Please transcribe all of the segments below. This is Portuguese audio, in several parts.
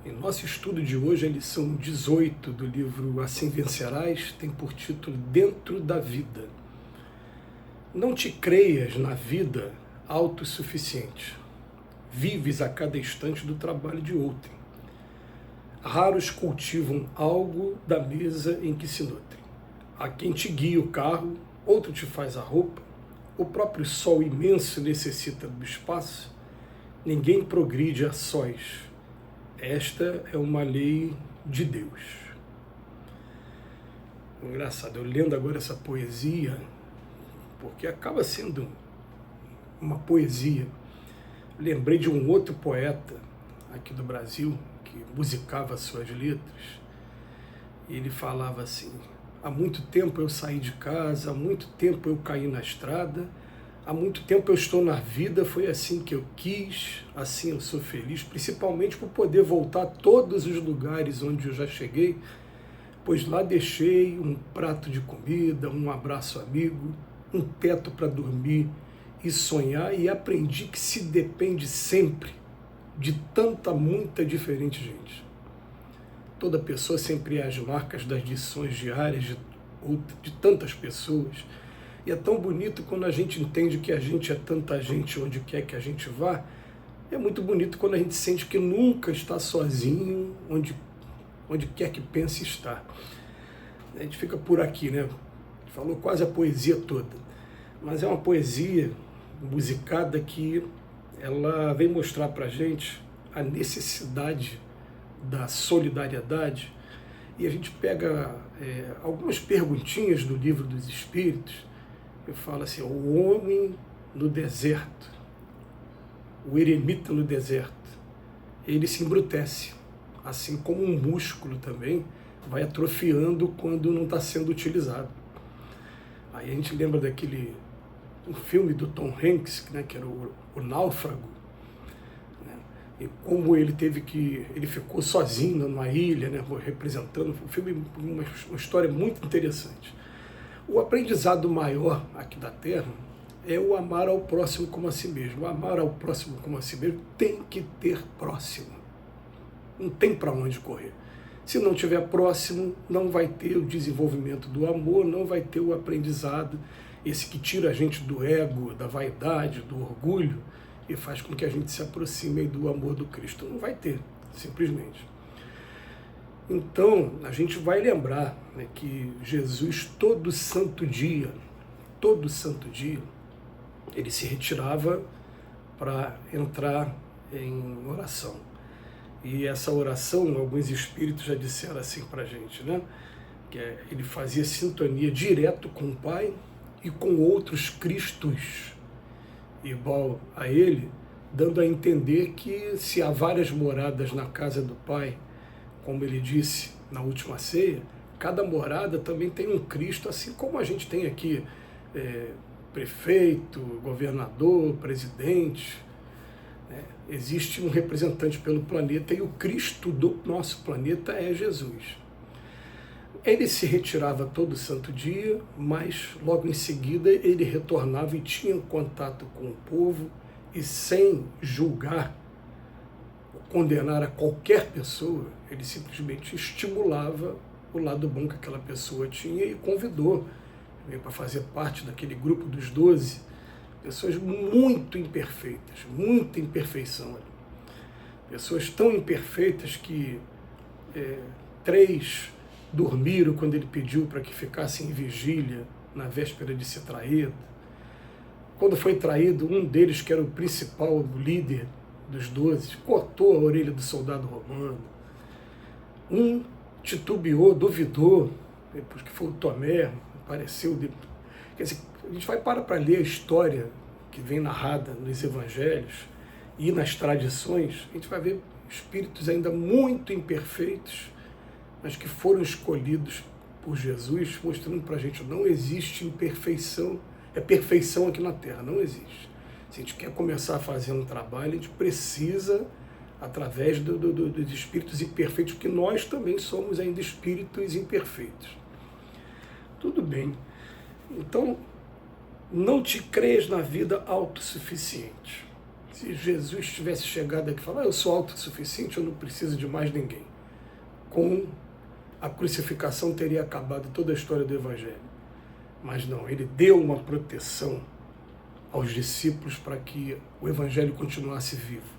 E nosso estudo de hoje, a lição 18 do livro Assim Vencerás, tem por título Dentro da Vida. Não te creias na vida autossuficiente. Vives a cada instante do trabalho de outrem. Raros cultivam algo da mesa em que se nutrem. Há quem te guia o carro, outro te faz a roupa. O próprio sol imenso necessita do espaço. Ninguém progride a sós. Esta é uma lei de Deus. Engraçado, eu lendo agora essa poesia, porque acaba sendo uma poesia, lembrei de um outro poeta aqui do Brasil, que musicava suas letras, e ele falava assim: há muito tempo eu saí de casa, há muito tempo eu caí na estrada, há muito tempo eu estou na vida, foi assim que eu quis, assim eu sou feliz, principalmente por poder voltar a todos os lugares onde eu já cheguei, pois lá deixei um prato de comida, um abraço amigo, um teto para dormir e sonhar, e aprendi que se depende sempre de muita diferente gente. Toda pessoa sempre é as marcas das lições diárias de tantas pessoas. E é tão bonito quando a gente entende que a gente é tanta gente onde quer que a gente vá. É muito bonito quando a gente sente que nunca está sozinho, onde quer que pense estar. A gente fica por aqui, né? Falou quase a poesia toda. Mas é uma poesia musicada que ela vem mostrar para a gente a necessidade da solidariedade. E a gente pega algumas perguntinhas do Livro dos Espíritos. Eu falo assim: o homem no deserto, o eremita no deserto, ele se embrutece, assim como um músculo também vai atrofiando quando não está sendo utilizado. Aí a gente lembra um filme do Tom Hanks, né, que era o Náufrago, né, e como ele ficou sozinho numa ilha, né, representando. Um filme, uma história muito interessante. O aprendizado maior aqui da Terra é o amar ao próximo como a si mesmo. O amar ao próximo como a si mesmo tem que ter próximo. Não tem para onde correr. Se não tiver próximo, não vai ter o desenvolvimento do amor, não vai ter o aprendizado, esse que tira a gente do ego, da vaidade, do orgulho, e faz com que a gente se aproxime do amor do Cristo. Não vai ter, simplesmente. Então, a gente vai lembrar, né, que Jesus, todo santo dia, ele se retirava para entrar em oração. E essa oração, alguns espíritos já disseram assim para a gente, né, que ele fazia sintonia direto com o Pai e com outros Cristos igual a ele, dando a entender que se há várias moradas na casa do Pai, como ele disse na última ceia, cada morada também tem um Cristo, assim como a gente tem aqui prefeito, governador, presidente, né? Existe um representante pelo planeta e o Cristo do nosso planeta é Jesus. Ele se retirava todo santo dia, mas logo em seguida ele retornava e tinha contato com o povo, e sem julgar, condenar a qualquer pessoa, ele simplesmente estimulava o lado bom que aquela pessoa tinha e convidou para fazer parte daquele grupo dos 12, pessoas muito imperfeitas, muita imperfeição ali. Pessoas tão imperfeitas que 3 dormiram quando ele pediu para que ficassem em vigília na véspera de ser traído. Quando foi traído, um deles, que era o principal, o líder dos 12, cortou a orelha do soldado romano. Um titubeou, duvidou, porque foi o Tomé, apareceu. Quer dizer, a gente vai para ler a história que vem narrada nos evangelhos e nas tradições, a gente vai ver espíritos ainda muito imperfeitos, mas que foram escolhidos por Jesus, mostrando para a gente: não existe imperfeição, é perfeição aqui na Terra, não existe. Se a gente quer começar a fazer um trabalho, a gente precisa, através dos espíritos imperfeitos, porque nós também somos ainda espíritos imperfeitos. Tudo bem. Então, não te creias na vida autossuficiente. Se Jesus tivesse chegado aqui e falado, eu sou autossuficiente, eu não preciso de mais ninguém. Com a crucificação teria acabado toda a história do Evangelho. Mas não, ele deu uma proteção aos discípulos para que o Evangelho continuasse vivo.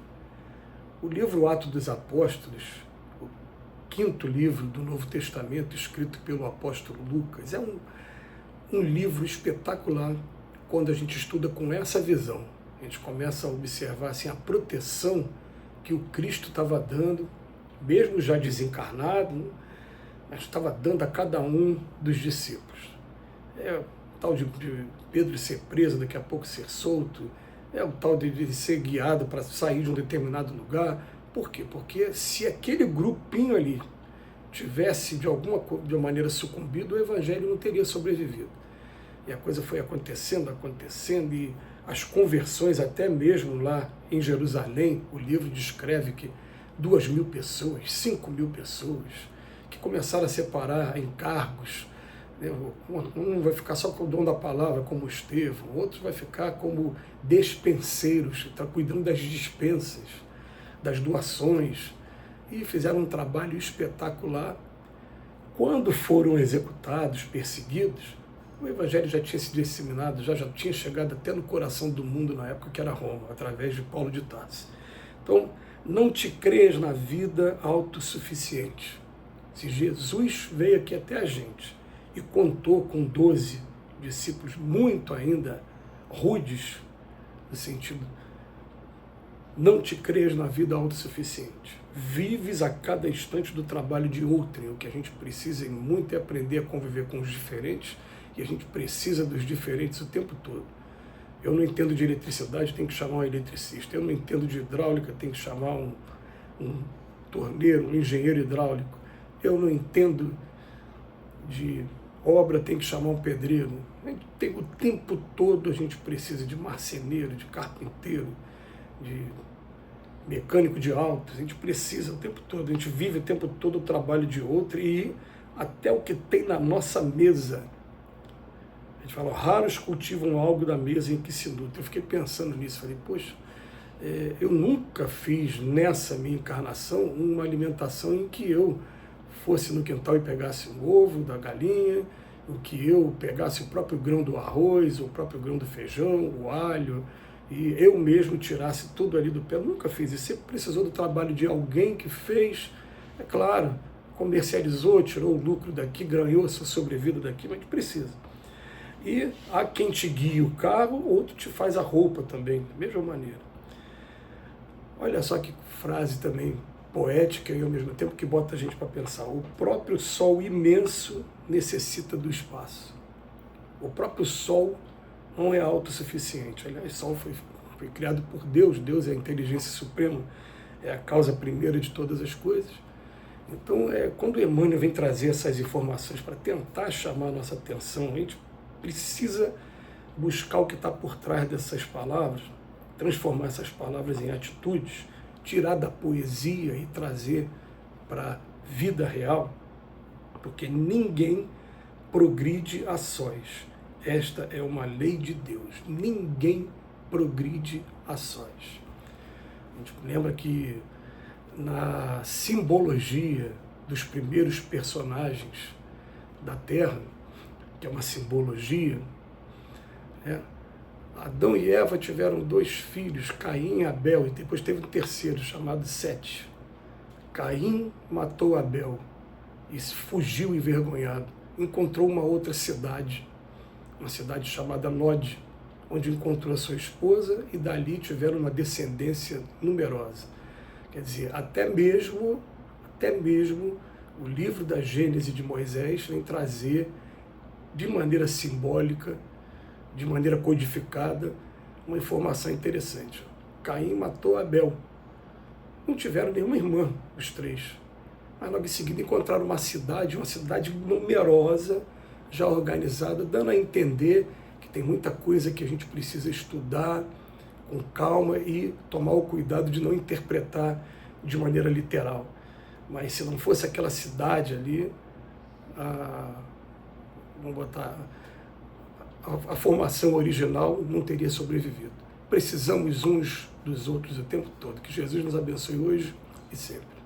O livro Atos dos Apóstolos, o 5º livro do Novo Testamento, escrito pelo apóstolo Lucas, é um livro espetacular quando a gente estuda com essa visão. A gente começa a observar assim, a proteção que o Cristo estava dando, mesmo já desencarnado, mas estava dando a cada um dos discípulos. É o tal de Pedro ser preso, daqui a pouco ser solto, é o tal de ser guiado para sair de um determinado lugar. Por quê? Porque se aquele grupinho ali tivesse de alguma maneira sucumbido, o Evangelho não teria sobrevivido. E a coisa foi acontecendo, e as conversões, até mesmo lá em Jerusalém, o livro descreve que 2.000 pessoas, 5.000 pessoas, que começaram a separar encargos. Um vai ficar só com o dom da palavra, como Estevão, outro vai ficar como despenseiros, está cuidando das dispensas, das doações, e fizeram um trabalho espetacular. Quando foram executados, perseguidos, o Evangelho já tinha se disseminado, já tinha chegado até no coração do mundo na época que era Roma, através de Paulo de Tarso. Então, não te crês na vida autossuficiente. Se Jesus veio aqui até a gente e contou com 12 discípulos muito ainda rudes, no sentido, não te crês na vida autossuficiente. Vives a cada instante do trabalho de outrem. O que a gente precisa muito é aprender a conviver com os diferentes, e a gente precisa dos diferentes o tempo todo. Eu não entendo de eletricidade, tem que chamar um eletricista. Eu não entendo de hidráulica, tem que chamar um torneiro, um engenheiro hidráulico. Eu não entendo de obra, tem que chamar um pedreiro. O tempo todo a gente precisa de marceneiro, de carpinteiro, de mecânico de autos. A gente precisa o tempo todo, a gente vive o tempo todo o trabalho de outro, e até o que tem na nossa mesa. A gente fala, raros cultivam algo da mesa em que se nutre. Eu fiquei pensando nisso, falei, poxa, eu nunca fiz nessa minha encarnação uma alimentação em que eu fosse no quintal e pegasse um ovo da galinha, em que eu pegasse o próprio grão do arroz, o próprio grão do feijão, o alho, e eu mesmo tirasse tudo ali do pé. Eu nunca fiz isso. Sempre precisou do trabalho de alguém que fez, é claro, comercializou, tirou o lucro daqui, ganhou a sua sobrevida daqui, mas a gente precisa. E há quem te guie o carro, outro te faz a roupa também, da mesma maneira. Olha só que frase também poética e ao mesmo tempo que bota a gente para pensar. O próprio sol imenso necessita do espaço. O próprio sol não é autossuficiente. Aliás, o sol foi criado por Deus. Deus é a inteligência suprema, é a causa primeira de todas as coisas. Então, quando Emmanuel vem trazer essas informações para tentar chamar a nossa atenção, a gente precisa buscar o que está por trás dessas palavras, transformar essas palavras em atitudes, tirar da poesia e trazer para a vida real, porque ninguém progride a sós. Esta é uma lei de Deus. Ninguém progride a sós. A gente lembra que na simbologia dos primeiros personagens da Terra, que é uma simbologia, Adão e Eva tiveram 2 filhos, Caim e Abel, e depois teve um terceiro chamado Sete. Caim matou Abel e fugiu envergonhado. Encontrou uma outra cidade, uma cidade chamada Nod, onde encontrou a sua esposa, e dali tiveram uma descendência numerosa. Quer dizer, até mesmo o livro da Gênese de Moisés vem trazer de maneira simbólica, de maneira codificada, uma informação interessante. Caim matou Abel. Não tiveram nenhuma irmã, os 3. Mas logo em seguida encontraram uma cidade numerosa, já organizada, dando a entender que tem muita coisa que a gente precisa estudar com calma e tomar o cuidado de não interpretar de maneira literal. Mas se não fosse aquela cidade ali, vamos botar, a formação original não teria sobrevivido. Precisamos uns dos outros o tempo todo. Que Jesus nos abençoe hoje e sempre.